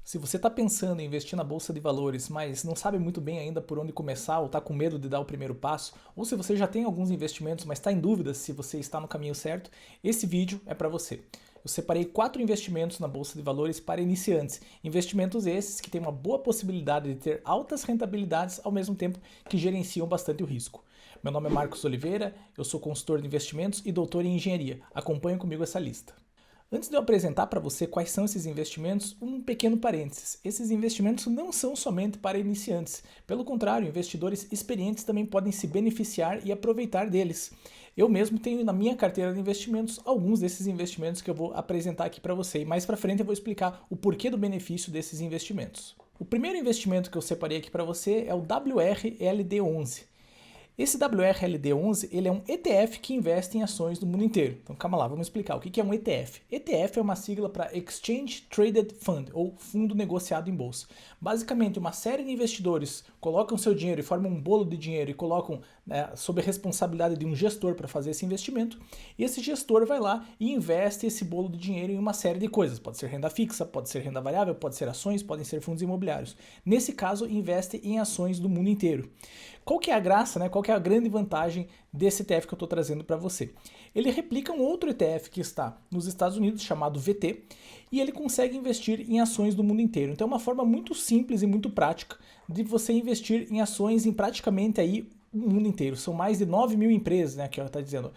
Se você está pensando em investir na Bolsa de Valores, mas não sabe muito bem ainda por onde começar ou está com medo de dar o primeiro passo, ou se você já tem alguns investimentos, mas está em dúvida se você está no caminho certo, esse vídeo é para você. Eu separei 4 investimentos na Bolsa de Valores para iniciantes. Investimentos esses que têm uma boa possibilidade de ter altas rentabilidades ao mesmo tempo que gerenciam bastante o risco. Meu nome é Marcos Oliveira, eu sou consultor de investimentos e doutor em engenharia. Acompanhe comigo essa lista. Antes de eu apresentar para você quais são esses investimentos, um pequeno parênteses. Esses investimentos não são somente para iniciantes. Pelo contrário, investidores experientes também podem se beneficiar e aproveitar deles. Eu mesmo tenho na minha carteira de investimentos alguns desses investimentos que eu vou apresentar aqui para você. E mais para frente eu vou explicar o porquê do benefício desses investimentos. O primeiro investimento que eu separei aqui para você é o WRLD11. Esse WRLD11 ele é um ETF que investe em ações do mundo inteiro. Então calma lá, vamos explicar o que é um ETF. ETF é uma sigla para Exchange Traded Fund, ou Fundo Negociado em Bolsa. Basicamente, uma série de investidores colocam seu dinheiro e formam um bolo de dinheiro e colocam sob a responsabilidade de um gestor para fazer esse investimento. E esse gestor vai lá e investe esse bolo de dinheiro em uma série de coisas. Pode ser renda fixa, pode ser renda variável, pode ser ações, podem ser fundos imobiliários. Nesse caso, investe em ações do mundo inteiro. Qual que é a graça, né? Qual que é a grande vantagem desse ETF que eu estou trazendo para você? Ele replica um outro ETF que está nos Estados Unidos, chamado VT, e ele consegue investir em ações do mundo inteiro. Então é uma forma muito simples e muito prática de você investir em ações em praticamente aí o mundo inteiro. São mais de 9 mil empresas, né, que está dizendo.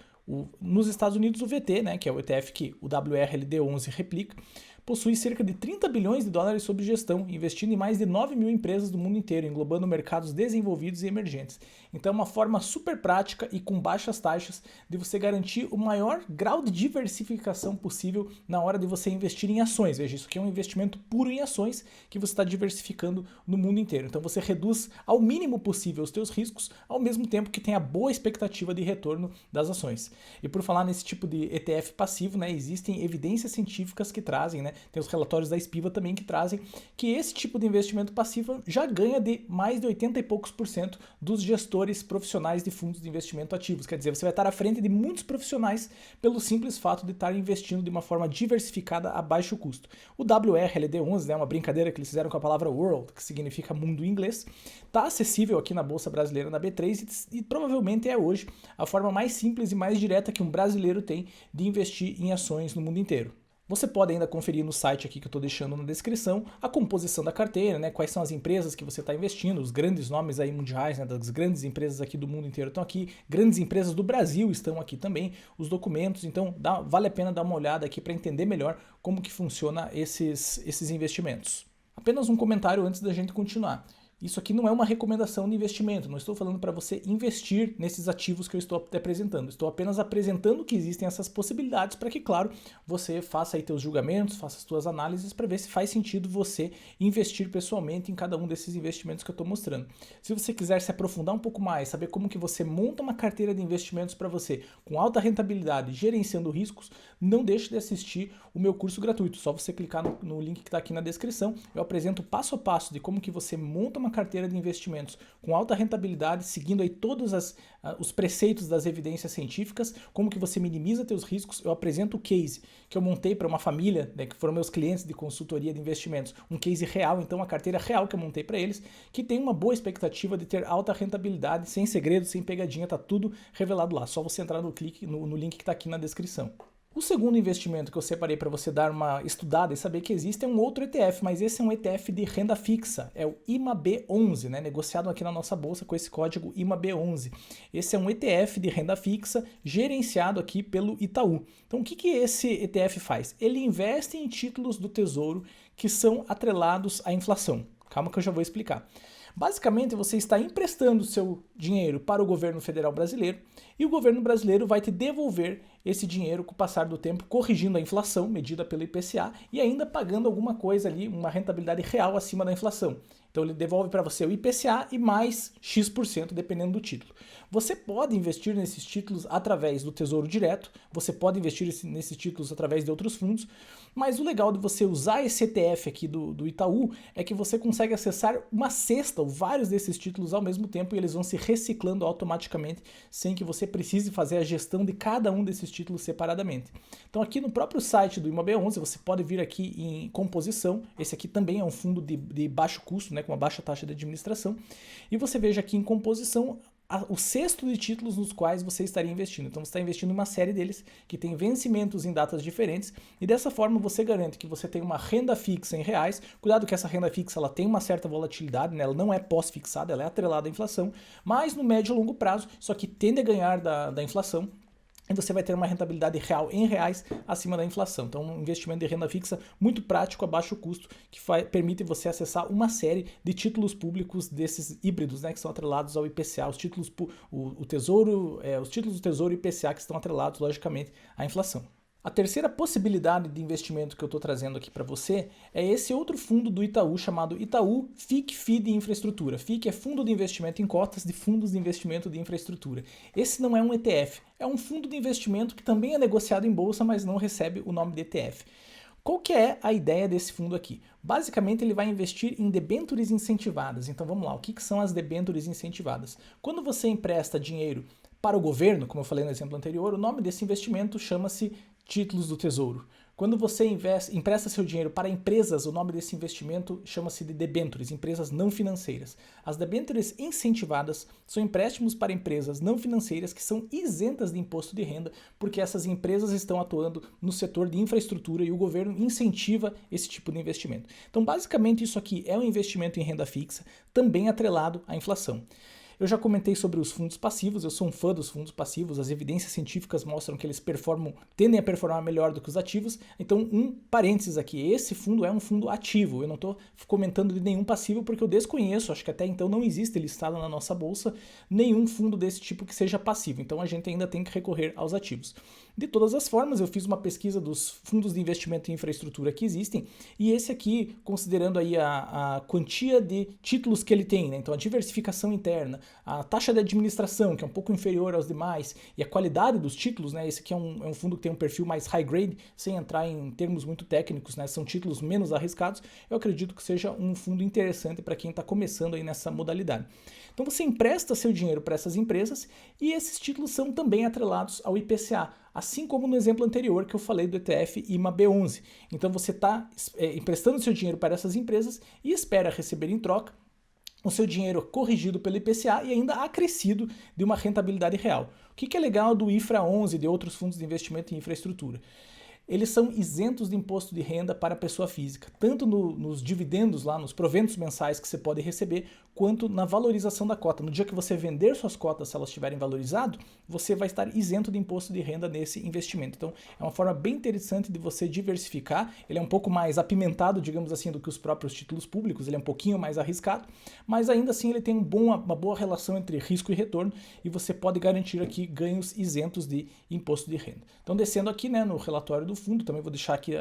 Nos Estados Unidos, o VT, né, que é o ETF que o WRLD11 replica, possui cerca de 30 bilhões de dólares sob gestão, investindo em mais de 9 mil empresas do mundo inteiro, englobando mercados desenvolvidos e emergentes. Então é uma forma super prática e com baixas taxas de você garantir o maior grau de diversificação possível na hora de você investir em ações. Veja, isso aqui é um investimento puro em ações que você está diversificando no mundo inteiro. Então você reduz ao mínimo possível os teus riscos, ao mesmo tempo que tem a boa expectativa de retorno das ações. E por falar nesse tipo de ETF passivo, né, existem evidências científicas que trazem, né, tem os relatórios da Espiva também que trazem que esse tipo de investimento passivo já ganha de mais de 80 e poucos por cento dos gestores profissionais de fundos de investimento ativos. Quer dizer, você vai estar à frente de muitos profissionais pelo simples fato de estar investindo de uma forma diversificada a baixo custo. O WRLD11, né, uma brincadeira que eles fizeram com a palavra world, que significa mundo em inglês, está acessível aqui na Bolsa Brasileira, na B3, e provavelmente é hoje a forma mais simples e mais direta que um brasileiro tem de investir em ações no mundo inteiro. Você pode ainda conferir no site aqui que eu estou deixando na descrição a composição da carteira, né? Quais são as empresas que você está investindo, os grandes nomes aí mundiais, né? Das grandes empresas aqui do mundo inteiro estão aqui, grandes empresas do Brasil estão aqui também, os documentos, então vale a pena dar uma olhada aqui para entender melhor como que funciona esses investimentos. Apenas um comentário antes da gente continuar. Isso aqui não é uma recomendação de investimento, não estou falando para você investir nesses ativos que eu estou apresentando. Estou apenas apresentando que existem essas possibilidades para que, claro, você faça aí teus julgamentos, faça as suas análises para ver se faz sentido você investir pessoalmente em cada um desses investimentos que eu estou mostrando. Se você quiser se aprofundar um pouco mais, saber como que você monta uma carteira de investimentos para você com alta rentabilidade, gerenciando riscos, não deixe de assistir o meu curso gratuito. Só você clicar no link que está aqui na descrição. Eu apresento passo a passo de como que você monta uma carteira de investimentos com alta rentabilidade, seguindo aí todos os preceitos das evidências científicas, como que você minimiza teus riscos. Eu apresento o case que eu montei para uma família, né, que foram meus clientes de consultoria de investimentos, um case real, então uma carteira real que eu montei para eles, que tem uma boa expectativa de ter alta rentabilidade, sem segredo, sem pegadinha, tá tudo revelado lá. Só você entrar no link que está aqui na descrição. O segundo investimento que eu separei para você dar uma estudada e saber que existe é um outro ETF, mas esse é um ETF de renda fixa, é o IMAB11, né, negociado aqui na nossa bolsa com esse código IMAB11. Esse é um ETF de renda fixa gerenciado aqui pelo Itaú. Então o que esse ETF faz? Ele investe em títulos do Tesouro que são atrelados à inflação. Calma que eu já vou explicar. Basicamente, você está emprestando seu dinheiro para o governo federal brasileiro e o governo brasileiro vai te devolver esse dinheiro com o passar do tempo, corrigindo a inflação medida pelo IPCA e ainda pagando alguma coisa ali, uma rentabilidade real acima da inflação. Então ele devolve para você o IPCA e mais X% dependendo do título. Você pode investir nesses títulos através do Tesouro Direto, você pode investir nesses títulos através de outros fundos, mas o legal de você usar esse ETF aqui do Itaú é que você consegue acessar uma cesta ou vários desses títulos ao mesmo tempo e eles vão se reciclando automaticamente sem que você precise fazer a gestão de cada um desses títulos separadamente. Então aqui no próprio site do IMAB11 você pode vir aqui em composição, esse aqui também é um fundo de baixo custo, né, com uma baixa taxa de administração, e você veja aqui em composição o cesto de títulos nos quais você estaria investindo. Então você está investindo em uma série deles que tem vencimentos em datas diferentes e dessa forma você garante que você tem uma renda fixa em reais. Cuidado que essa renda fixa ela tem uma certa volatilidade, né? Ela não é pós-fixada, ela é atrelada à inflação, mas no médio e longo prazo, só que tende a ganhar da inflação. E você vai ter uma rentabilidade real em reais acima da inflação. Então, um investimento de renda fixa muito prático, a baixo custo, que permite você acessar uma série de títulos públicos desses híbridos, né, que são atrelados ao IPCA, os títulos, os títulos do Tesouro e IPCA que estão atrelados, logicamente, à inflação. A terceira possibilidade de investimento que eu estou trazendo aqui para você é esse outro fundo do Itaú chamado Itaú FIC de Infraestrutura. FIC é Fundo de Investimento em Cotas de Fundos de Investimento de Infraestrutura. Esse não é um ETF, é um fundo de investimento que também é negociado em bolsa, mas não recebe o nome de ETF. Qual que é a ideia desse fundo aqui? Basicamente ele vai investir em debêntures incentivadas. Então vamos lá, o que são as debêntures incentivadas? Quando você empresta dinheiro para o governo, como eu falei no exemplo anterior, o nome desse investimento chama-se títulos do Tesouro. Quando você empresta seu dinheiro para empresas, o nome desse investimento chama-se de debêntures, empresas não financeiras. As debêntures incentivadas são empréstimos para empresas não financeiras que são isentas de imposto de renda, porque essas empresas estão atuando no setor de infraestrutura e o governo incentiva esse tipo de investimento. Então, basicamente, isso aqui é um investimento em renda fixa, também atrelado à inflação. Eu já comentei sobre os fundos passivos, eu sou um fã dos fundos passivos, as evidências científicas mostram que eles tendem a performar melhor do que os ativos, então um parênteses aqui, esse fundo é um fundo ativo, eu não estou comentando de nenhum passivo porque eu desconheço, acho que até então não existe listado na nossa bolsa nenhum fundo desse tipo que seja passivo, então a gente ainda tem que recorrer aos ativos. De todas as formas, eu fiz uma pesquisa dos fundos de investimento em infraestrutura que existem e esse aqui, considerando aí a quantia de títulos que ele tem, né? Então a diversificação interna, a taxa de administração, que é um pouco inferior aos demais, e a qualidade dos títulos, né? Esse aqui é um fundo que tem um perfil mais high grade, sem entrar em termos muito técnicos, né? São títulos menos arriscados. Eu acredito que seja um fundo interessante para quem está começando aí nessa modalidade. Então você empresta seu dinheiro para essas empresas e esses títulos são também atrelados ao IPCA, assim como no exemplo anterior que eu falei do ETF IMAB11. Então você está emprestando seu dinheiro para essas empresas e espera receber em troca o seu dinheiro corrigido pelo IPCA e ainda acrescido de uma rentabilidade real. O que é legal do IFRA 11 e de outros fundos de investimento em infraestrutura? Eles são isentos de imposto de renda para a pessoa física, tanto nos dividendos lá, nos proventos mensais que você pode receber, quanto na valorização da cota. No dia que você vender suas cotas, se elas estiverem valorizadas, você vai estar isento de imposto de renda nesse investimento. Então, é uma forma bem interessante de você diversificar. Ele é um pouco mais apimentado, digamos assim, do que os próprios títulos públicos, ele é um pouquinho mais arriscado, mas ainda assim ele tem uma boa relação entre risco e retorno e você pode garantir aqui ganhos isentos de imposto de renda. Então, descendo aqui, né, no relatório do fundo, também vou deixar aqui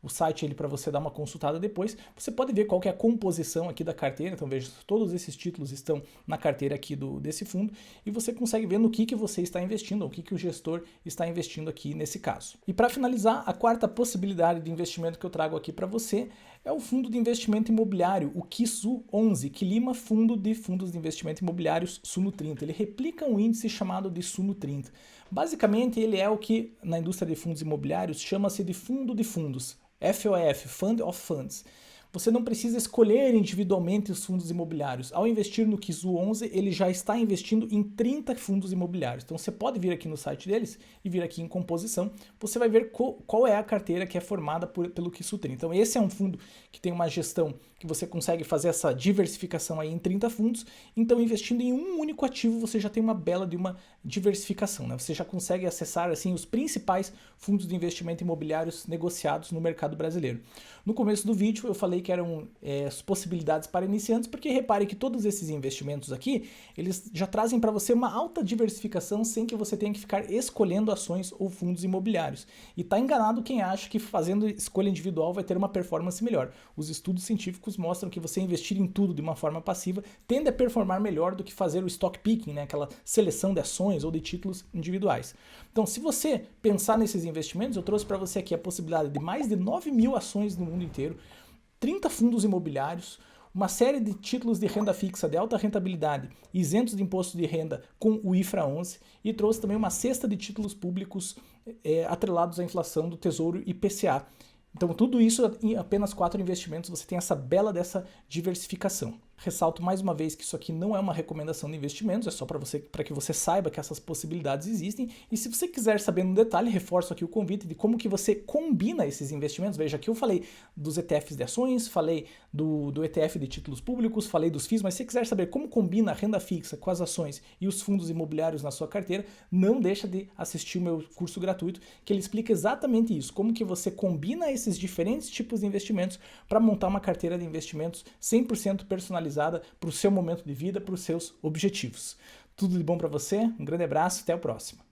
o site para você dar uma consultada depois, você pode ver qual que é a composição aqui da carteira, então veja, todos esses títulos estão na carteira aqui desse fundo e você consegue ver no que você está investindo, ou o que o gestor está investindo aqui nesse caso. E para finalizar, a quarta possibilidade de investimento que eu trago aqui para você é o fundo de investimento imobiliário, o QISU11, Quilima Fundo de Fundos de Investimento Imobiliários Suno 30. Ele replica um índice chamado de Suno 30. Basicamente, ele é o que na indústria de fundos imobiliários chama-se de fundo de fundos, FOF, Fund of Funds. Você não precisa escolher individualmente os fundos imobiliários. Ao investir no QISU11, ele já está investindo em 30 fundos imobiliários. Então você pode vir aqui no site deles e vir aqui em composição. Você vai ver qual é a carteira que é formada pelo QISU30. Então esse é um fundo que tem uma gestão que você consegue fazer essa diversificação aí em 30 fundos. Então investindo em um único ativo, você já tem uma bela de uma diversificação, né? Você já consegue acessar assim os principais fundos de investimento imobiliários negociados no mercado brasileiro. No começo do vídeo eu falei que eram possibilidades para iniciantes, porque repare que todos esses investimentos aqui, eles já trazem para você uma alta diversificação sem que você tenha que ficar escolhendo ações ou fundos imobiliários. E está enganado quem acha que fazendo escolha individual vai ter uma performance melhor. Os estudos científicos mostram que você investir em tudo de uma forma passiva tende a performar melhor do que fazer o stock picking, né? Aquela seleção de ações ou de títulos individuais. Então, se você pensar nesses investimentos, eu trouxe para você aqui a possibilidade de mais de 9 mil ações no mundo inteiro, 30 fundos imobiliários, uma série de títulos de renda fixa de alta rentabilidade isentos de imposto de renda com o IFRA 11 e trouxe também uma cesta de títulos públicos atrelados à inflação do Tesouro IPCA. Então, tudo isso em apenas 4 investimentos, você tem essa bela dessa diversificação. Ressalto mais uma vez que isso aqui não é uma recomendação de investimentos, é só para que você saiba que essas possibilidades existem. E se você quiser saber no detalhe, reforço aqui o convite de como que você combina esses investimentos. Veja, aqui eu falei dos ETFs de ações, falei do ETF de títulos públicos, falei dos FIIs, mas se você quiser saber como combina a renda fixa com as ações e os fundos imobiliários na sua carteira, não deixa de assistir o meu curso gratuito, que ele explica exatamente isso, como que você combina esses diferentes tipos de investimentos para montar uma carteira de investimentos 100% personalizada para o seu momento de vida, para os seus objetivos. Tudo de bom para você, um grande abraço, até a próxima.